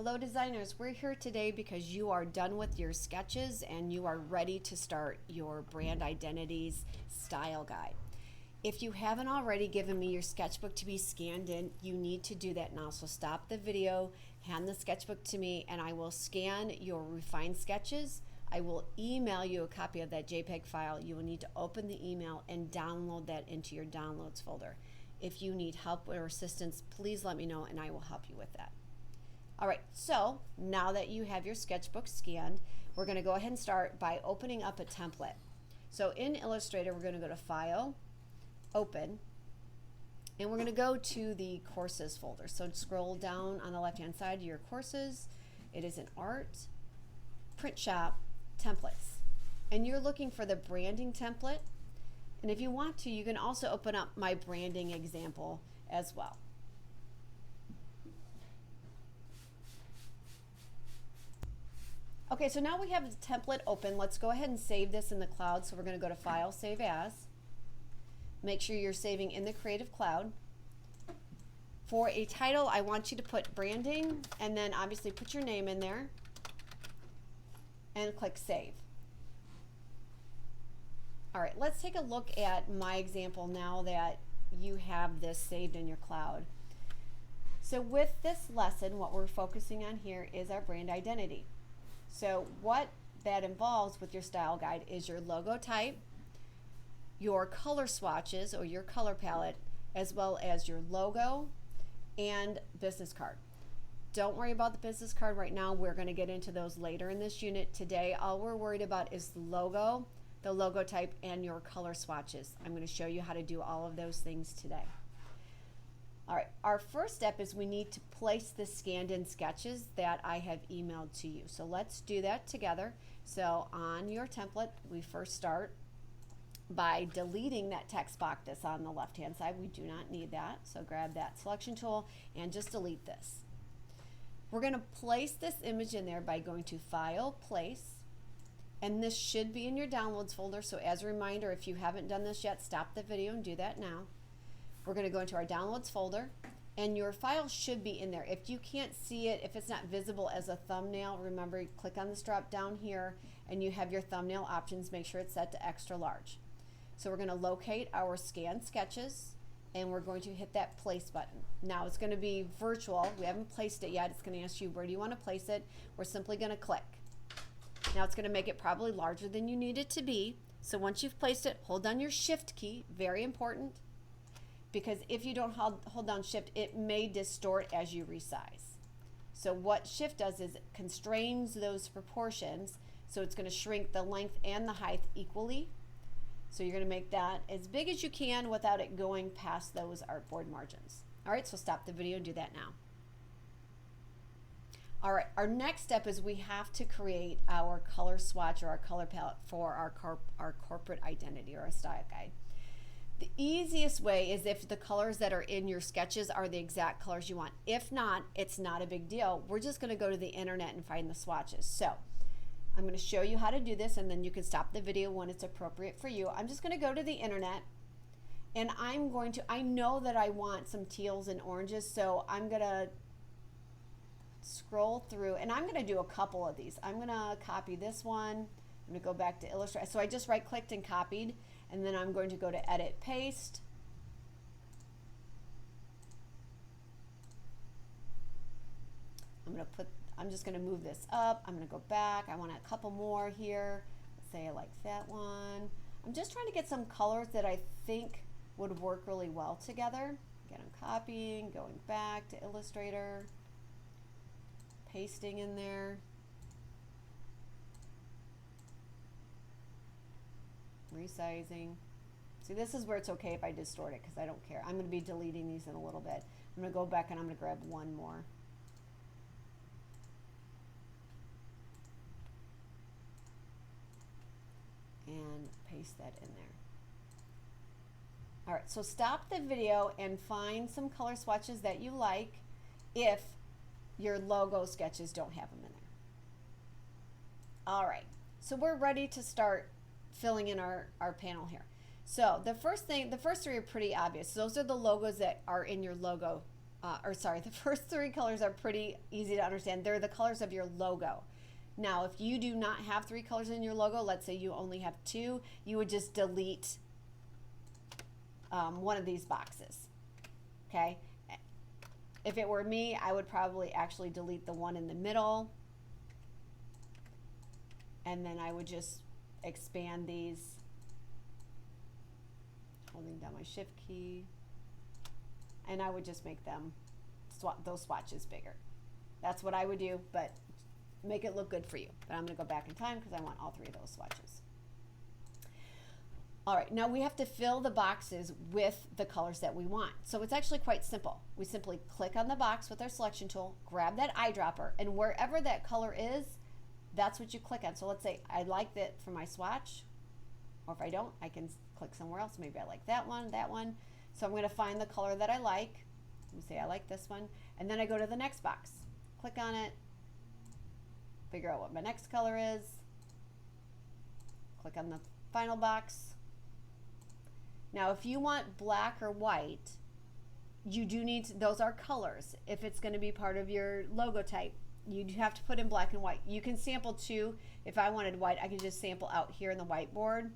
Hello designers, we're here today because you are done with your sketches and you are ready to start your brand identities style guide. If you haven't already given me your sketchbook to be scanned in, you need to do that now. So stop the video, hand the sketchbook to me, and I will scan your refined sketches. I will email you a copy of that JPEG file. You will need to open the email and download that into your downloads folder. If you need help or assistance, please let me know and I will help you with that. All right, so now that you have your sketchbook scanned, we're going to go ahead and start by opening up a template. So in Illustrator, we're going to go to File, Open, and we're going to go to the Courses folder. So scroll down on the left-hand side to your courses. It is in Art, Print Shop, Templates. And you're looking for the branding template. And if you want to, you can also open up my branding example as well. Okay, so now we have the template open. Let's go ahead and save this in the cloud. So we're going to go to File, Save As. Make sure you're saving in the Creative Cloud. For a title, I want you to put branding and then obviously put your name in there and click Save. All right, let's take a look at my example now that you have this saved in your cloud. So with this lesson, what we're focusing on here is our brand identity. So what that involves with your style guide is your logo type, your color swatches or your color palette, as well as your logo and business card. Don't worry about the business card right now. We're going to get into those later in this unit. Today, all we're worried about is the logo type, and your color swatches. I'm going to show you how to do all of those things today. All right, our first step is we need to place the scanned in sketches that I have emailed to you. So let's do that together. So on your template, we first start by deleting that text box that's on the left-hand side. We do not need that. So grab that selection tool and just delete this. We're going to place this image in there by going to File, Place, and this should be in your Downloads folder. So as a reminder, if you haven't done this yet, stop the video and do that now. We're going to go into our Downloads folder, and your file should be in there. If you can't see it, if it's not visible as a thumbnail, remember, click on this drop down here, and you have your thumbnail options. Make sure it's set to extra large. So we're going to locate our scanned sketches, and we're going to hit that Place button. Now it's going to be virtual. We haven't placed it yet. It's going to ask you, where do you want to place it? We're simply going to click. Now it's going to make it probably larger than you need it to be. So once you've placed it, hold down your Shift key, very important, because if you don't hold down Shift, it may distort as you resize. So what Shift does is it constrains those proportions, so it's going to shrink the length and the height equally. So you're going to make that as big as you can without it going past those artboard margins. All right, so stop the video and do that now. All right, our next step is we have to create our color swatch or our color palette for our corporate identity or our style guide. The easiest way is if the colors that are in your sketches are the exact colors you want. If not, it's not a big deal. We're just going to go to the internet and find the swatches. So I'm going to show you how to do this, and then you can stop the video when it's appropriate for you. I'm just going to go to the internet, and I know that I want some teals and oranges, so I'm going to scroll through, and I'm going to do a couple of these. I'm going to copy this one. I'm going to go back to Illustrator. So I just right-clicked and copied. And then I'm going to go to Edit, Paste. I'm just going to move this up. I'm going to go back. I want a couple more here. Let's say I like that one. I'm just trying to get some colors that I think would work really well together. Again, I'm copying, going back to Illustrator, pasting in there. Resizing. See, this is where it's okay if I distort it because I don't care. I'm going to be deleting these in a little bit. I'm going to go back and I'm going to grab one more. And paste that in there. All right, so stop the video and find some color swatches that you like if your logo sketches don't have them in there. All right, so we're ready to start filling in our panel here. So the first three are pretty obvious. Those are the logos that are in your logo or sorry, the first three colors are pretty easy to understand. They're the colors of your logo. Now, if you do not have three colors in your logo, let's say you only have two, you would just delete one of these boxes, okay? If it were me, I would probably actually delete the one in the middle, and then I would just expand these, holding down my shift key, and I would just make them, those swatches bigger. That's what I would do, but make it look good for you. But I'm gonna go back in time because I want all three of those swatches. All right, now we have to fill the boxes with the colors that we want. So it's actually quite simple. We simply click on the box with our selection tool, grab that eyedropper, and wherever that color is, that's what you click on. So let's say I like that for my swatch, or if I don't, I can click somewhere else. Maybe I like that one, that one. So I'm gonna find the color that I like. Let me say I like this one, and then I go to the next box, click on it, figure out what my next color is, click on the final box. Now, if you want black or white, you do need to, those are colors. If it's going to be part of your logo type, you have to put in black and white. You can sample too. If I wanted white, I can just sample out here in the whiteboard.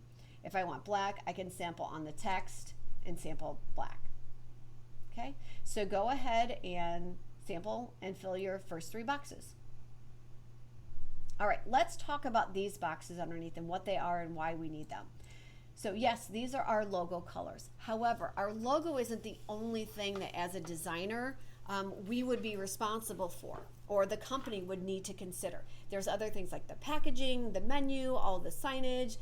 If I want black, I can sample on the text and sample black. Okay, so go ahead and sample and fill your first three boxes. All right, let's talk about these boxes underneath and what they are and why we need them. So yes, these are our logo colors. However, our logo isn't the only thing that as a designer we would be responsible for, or the company would need to consider. There's other things like the packaging, the menu, all the signage,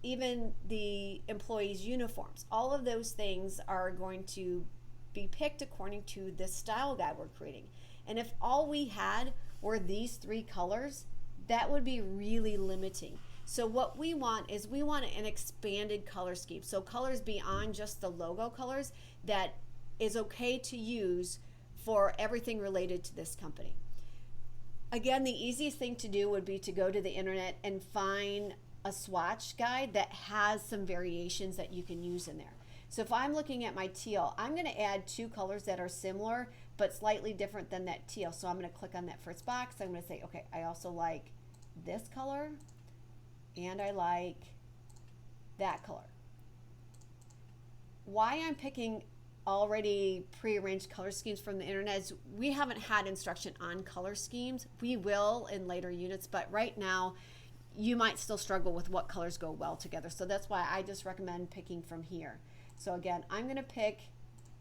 even the employees' uniforms. All of those things are going to be picked according to this style guide we're creating. And if all we had were these three colors, that would be really limiting. So what we want is we want an expanded color scheme. So colors beyond just the logo colors that is okay to use for everything related to this company. Again, the easiest thing to do would be to go to the internet and find a swatch guide that has some variations that you can use in there. So if I'm looking at my teal, I'm going to add two colors that are similar but slightly different than that teal. So I'm going to click on that first box. I'm going to say, okay, I also like this color, and I like that color. Why I'm picking already prearranged color schemes from the internet is we haven't had instruction on color schemes. We will in later units, but right now you might still struggle with what colors go well together. So that's why I just recommend picking from here. So again, I'm gonna pick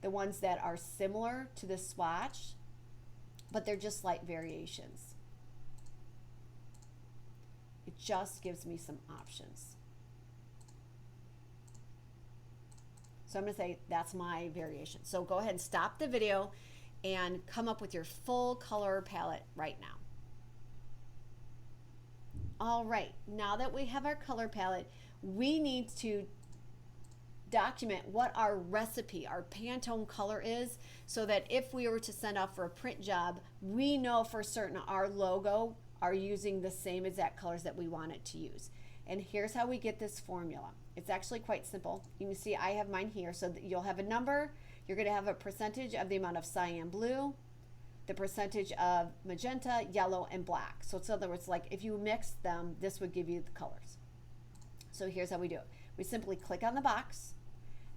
the ones that are similar to the swatch, but they're just slight variations. It just gives me some options. So I'm going to say that's my variation. So go ahead and stop the video and come up with your full color palette right now. All right, now that we have our color palette, we need to document what our recipe, our Pantone color is, so that if we were to send off for a print job, we know for certain our logo are using the same exact colors that we want it to use. And here's how we get this formula. It's actually quite simple. You can see I have mine here. So that you'll have a number. You're going to have a percentage of the amount of cyan blue, the percentage of magenta, yellow, and black. So in other words, like if you mix them, this would give you the colors. So here's how we do it. We simply click on the box,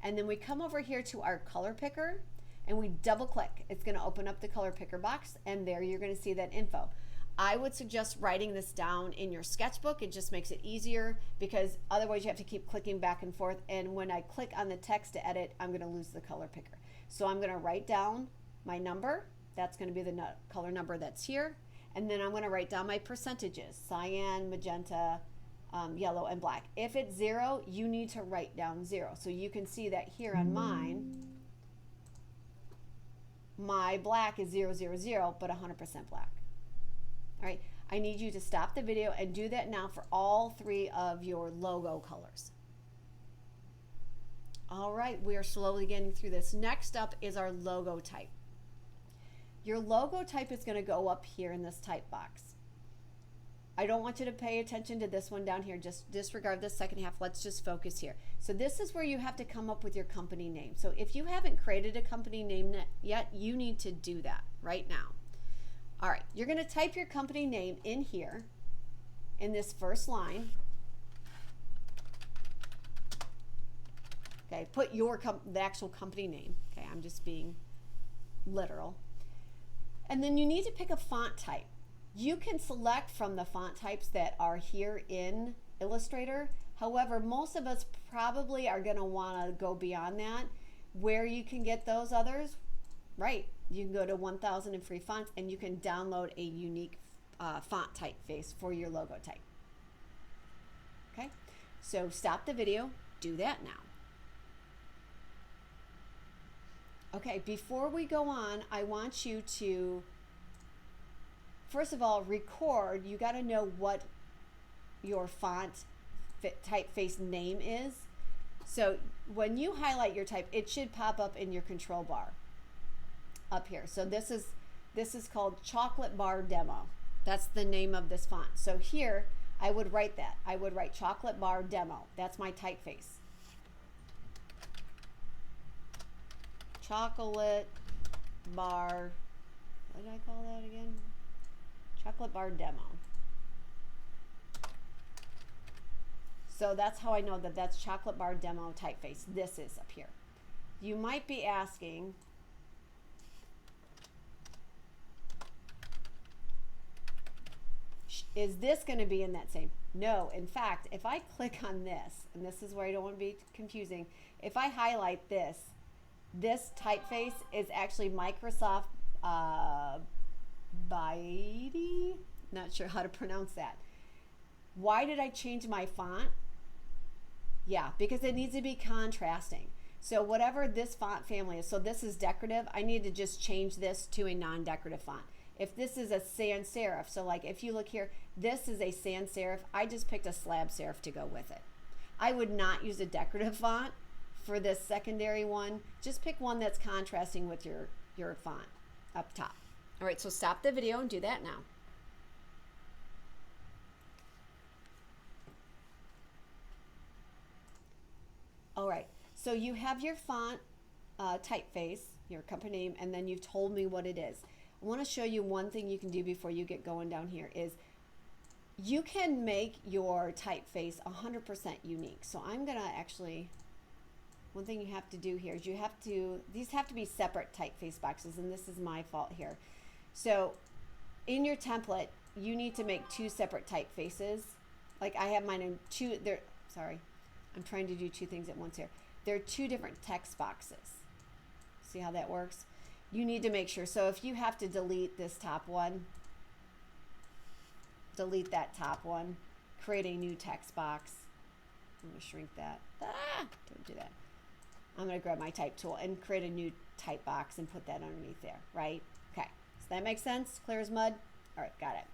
and then we come over here to our color picker, and we double click. It's going to open up the color picker box, and there you're going to see that info. I would suggest writing this down in your sketchbook. It just makes it easier because otherwise you have to keep clicking back and forth. And when I click on the text to edit, I'm going to lose the color picker. So I'm going to write down my number. That's going to be the color number that's here. And then I'm going to write down my percentages, cyan, magenta, yellow, and black. If it's 0, you need to write down 0. So you can see that here on mine, my black is 000, but 100% black. All right, I need you to stop the video and do that now for all 3 of your logo colors. All right, we are slowly getting through this. Next up is our logo type. Your logo type is going to go up here in this type box. I don't want you to pay attention to this one down here. Just disregard the second half. Let's just focus here. So this is where you have to come up with your company name. So if you haven't created a company name yet, you need to do that right now. All right, you're going to type your company name in here in this first line. Okay, put your the actual company name. Okay, I'm just being literal. And then you need to pick a font type. You can select from the font types that are here in Illustrator. However, most of us probably are going to want to go beyond that. Where you can get those others, right? You can go to 1000 and free fonts and you can download a unique font typeface for your logo type. Okay, so stop the video, do that now. Okay, before we go on, I want you to, first of all, record. You got to know what your font typeface name is. So when you highlight your type, it should pop up in your control bar up here. So this is called Chocolate Bar Demo. That's the name of this font. So here I would write that. I would write Chocolate Bar Demo. That's my typeface. Chocolate Bar, what did I call that again? Chocolate Bar Demo. So that's how I know that that's Chocolate Bar Demo typeface. This is up here. You might be asking, is this going to be in that same? No, in fact, if I click on this, and this is where I don't want to be confusing, if I highlight this typeface is actually Microsoft Bitey. Not sure how to pronounce that. Why did I change my font? Yeah, because it needs to be contrasting. So whatever this font family is, so this is decorative, I need to just change this to a non-decorative font. If this is a sans serif, so like if you look here, this is a sans serif, I just picked a slab serif to go with it. I would not use a decorative font for this secondary one. Just pick one that's contrasting with your font up top. All right, so stop the video and do that now. All right, so you have your font typeface, your company name, and then you've told me what it is. I want to show you one thing you can do before you get going down here is you can make your typeface 100% unique. So I'm gonna actually, one thing you have to do here is these have to be separate typeface boxes, and this is my fault here. So in your template, you need to make two separate typefaces. Like I have mine in two, sorry, I'm trying to do two things at once here. There are two different text boxes. See how that works? You need to make sure. So if you have to delete this top one, delete that top one, create a new text box. I'm going to shrink that. Don't do that. I'm going to grab my type tool and create a new type box and put that underneath there, right? Okay, so that makes sense? Clear as mud? All right, got it.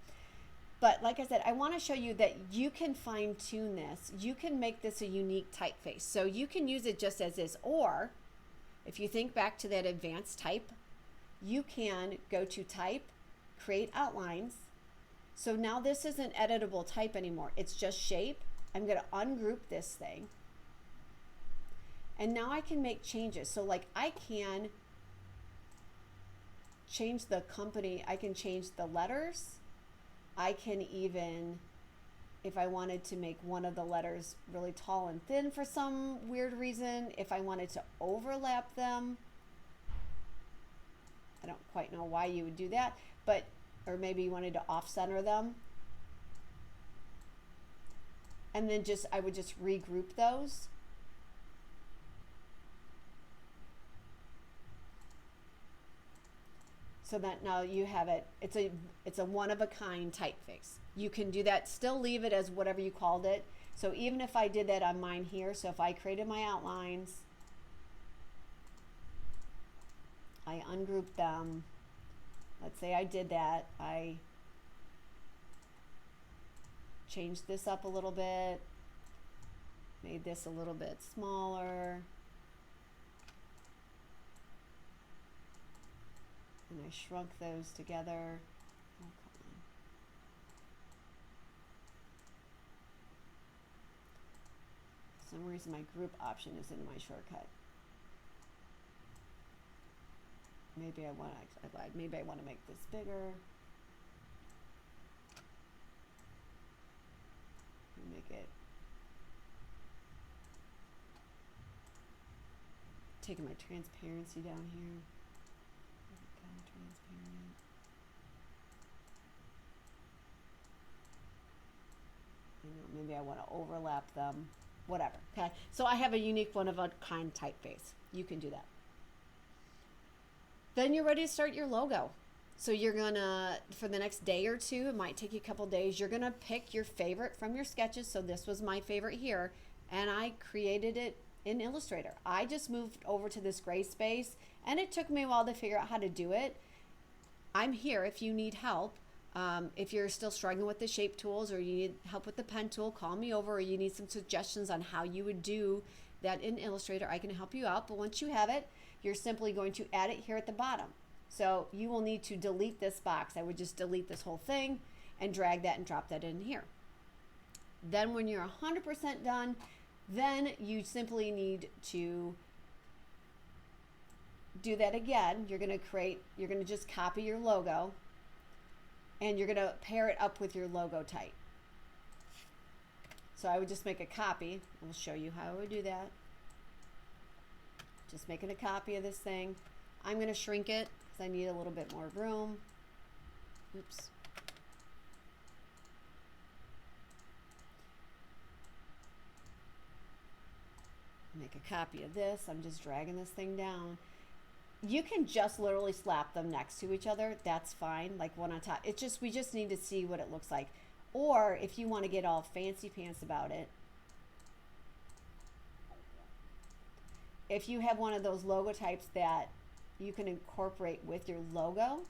But like I said, I want to show you that you can fine tune this. You can make this a unique typeface. So you can use it just as is, or if you think back to that advanced type, you can go to type, create outlines. So now this isn't editable type anymore. It's just shape. I'm going to ungroup this thing. And now I can make changes. So like I can change the company. I can change the letters. I can even, if I wanted to make one of the letters really tall and thin for some weird reason, if I wanted to overlap them, I don't quite know why you would do that, but, or maybe you wanted to off-center them. And then I would just regroup those. So that now you have it, it's a one-of-a-kind typeface. You can do that, still leave it as whatever you called it. So even if I did that on mine here, so if I created my outlines, I ungrouped them, let's say I did that, I changed this up a little bit, made this a little bit smaller, and I shrunk those together. Oh, come reason my group option is in my shortcut. Maybe I want to, I lied. Maybe I want to make this bigger. Make it, taking my transparency down here. Kind of transparent. Maybe I want to overlap them, whatever. Okay, so I have a unique one of a kind typeface. You can do that. Then you're ready to start your logo. So you're gonna, for the next day or two, it might take you a couple days, you're gonna pick your favorite from your sketches. So this was my favorite here, and I created it in Illustrator. I just moved over to this gray space, and it took me a while to figure out how to do it. I'm here if you need help. If you're still struggling with the shape tools, or you need help with the pen tool, call me over, or you need some suggestions on how you would do that in Illustrator, I can help you out. But once you have it, you're simply going to add it here at the bottom. So you will need to delete this box. I would just delete this whole thing and drag that and drop that in here. Then when you're 100% done, then you simply need to do that again. You're going to just copy your logo, and you're going to pair it up with your logo type. So I would just make a copy. I'll show you how I would do that. Just making a copy of this thing. I'm going to shrink it because I need a little bit more room. Oops. Make a copy of this. I'm just dragging this thing down. You can just literally slap them next to each other. That's fine, like one on top. It's just, we just need to see what it looks like. Or if you want to get all fancy pants about it, if you have one of those logo types that you can incorporate with your logo,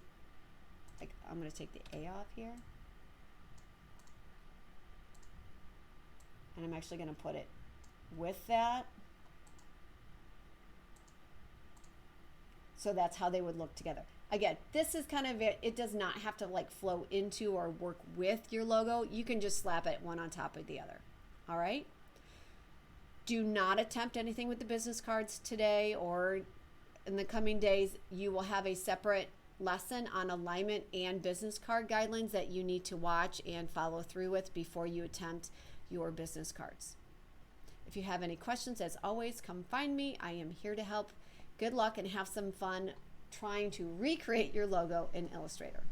like I'm going to take the A off here, and I'm actually going to put it with that. So that's how they would look together. Again, this is kind of it does not have to like flow into or work with your logo. You can just slap it one on top of the other. All right? Do not attempt anything with the business cards today or in the coming days. You will have a separate lesson on alignment and business card guidelines that you need to watch and follow through with before you attempt your business cards. If you have any questions, as always, come find me. I am here to help. Good luck and have some fun trying to recreate your logo in Illustrator.